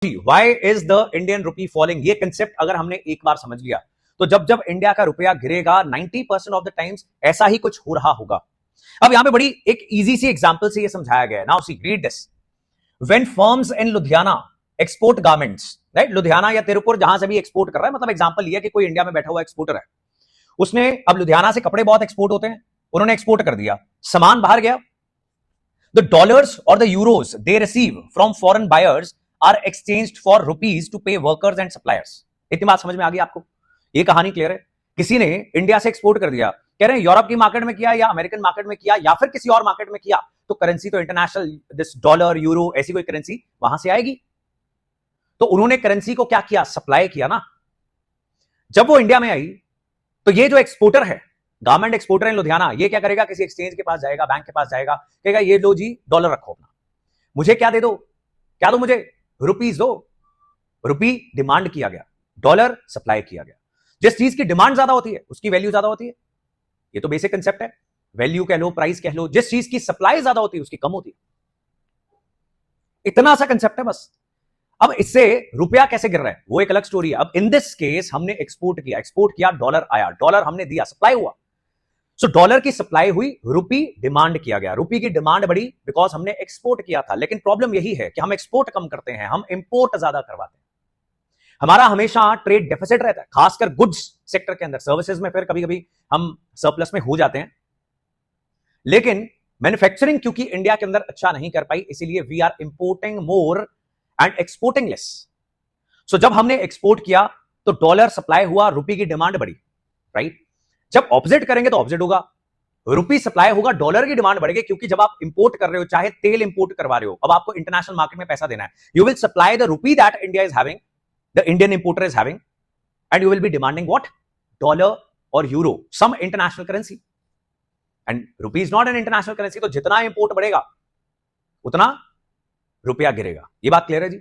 Why is the Indian rupee falling, ये concept अगर हमने एक बार समझ लिया तो जब जब इंडिया का रुपया गिरेगा 90% ऑफ द टाइम्स ऐसा ही कुछ हो रहा होगा। अब यहां पे बड़ी एक इजी सी एग्जांपल से ये समझाया गया है। Now see read this, when firms in Ludhiana export garments, right, Ludhiana या तिरुपुर जहां से भी एक्सपोर्ट कर रहा है, मतलब एग्जांपल ये कि कोई इंडिया में बैठा हुआ एक्सपोर्टर है, उसने अब लुधियाना से कपड़े बहुत एक्सपोर्ट होते हैं, उन्होंने एक्सपोर्ट कर दिया, सामान बाहर गया, द डॉलर्स और the euros they receive from foreign buyers are exchanged for rupees to pay workers and suppliers. इतनी बात समझ में आ गई आपको? ये कहानी क्लियर है? किसी ने इंडिया से एक्सपोर्ट कर दिया, कह रहे हैं यूरोप की मार्केट में किया या अमेरिकन मार्केट में किया या फिर किसी और मार्केट में किया, तो करेंसी तो इंटरनेशनल, दिस डॉलर यूरो ऐसी कोई करेंसी वहां से आएगी। तो उन्होंने करेंसी को क्या किया? सप्लाई किया ना। जब वो इंडिया में आई तो ये जो एक्सपोर्टर है, गारमेंट एक्सपोर्टर इन लुधियाना, ये क्या करेगा? किसी एक्सचेंज के पास जाएगा, बैंक के पास जाएगा, कहेगा ये लो जी डॉलर रखो अपना, मुझे क्या दे दो? क्या दो मुझे? रुपीज दो। रुपी डिमांड किया गया, डॉलर सप्लाई किया गया। जिस चीज की डिमांड ज्यादा होती है उसकी वैल्यू ज्यादा होती है, ये तो बेसिक कंसेप्ट है। वैल्यू कह लो, प्राइस कह लो, जिस चीज की सप्लाई ज्यादा होती है उसकी कम होती है। इतना सा कंसेप्ट है बस। अब इससे रुपया कैसे गिर रहा है वो एक अलग स्टोरी है। अब इन दिस केस हमने एक्सपोर्ट किया, डॉलर आया, डॉलर हमने दिया, सप्लाई हुआ। सो डॉलर की सप्लाई हुई, रुपी डिमांड किया गया, रुपी की डिमांड बढ़ी बिकॉज हमने एक्सपोर्ट किया था। लेकिन प्रॉब्लम यही है कि हम एक्सपोर्ट कम करते हैं, हम इंपोर्ट ज्यादा करवाते हैं। हमारा हमेशा ट्रेड डेफिसिट रहता है, खासकर गुड्स सेक्टर के अंदर। सर्विसेज में फिर कभी कभी हम सरप्लस में हो जाते हैं, लेकिन मैन्युफैक्चरिंग क्योंकि इंडिया के अंदर अच्छा नहीं कर पाई, इसीलिए we are importing more and exporting less. So जब हमने एक्सपोर्ट किया तो डॉलर सप्लाई हुआ, रुपी की डिमांड बढ़ी, राइट। जब ऑपोजिट करेंगे तो ऑपोजिट होगा, रुपी सप्लाई होगा, डॉलर की डिमांड बढ़ेगी, क्योंकि जब आप इंपोर्ट कर रहे हो, चाहे तेल इंपोर्ट करवा रहे हो, अब आपको इंटरनेशनल मार्केट में पैसा देना है, you will supply the rupee that India is having, the Indian importer is having, and you will be demanding what? Dollar और euro, some international currency, and rupee is not an international currency. तो जितना import बढ़ेगा उतना रुपया गिरेगा। ये बात clear है जी?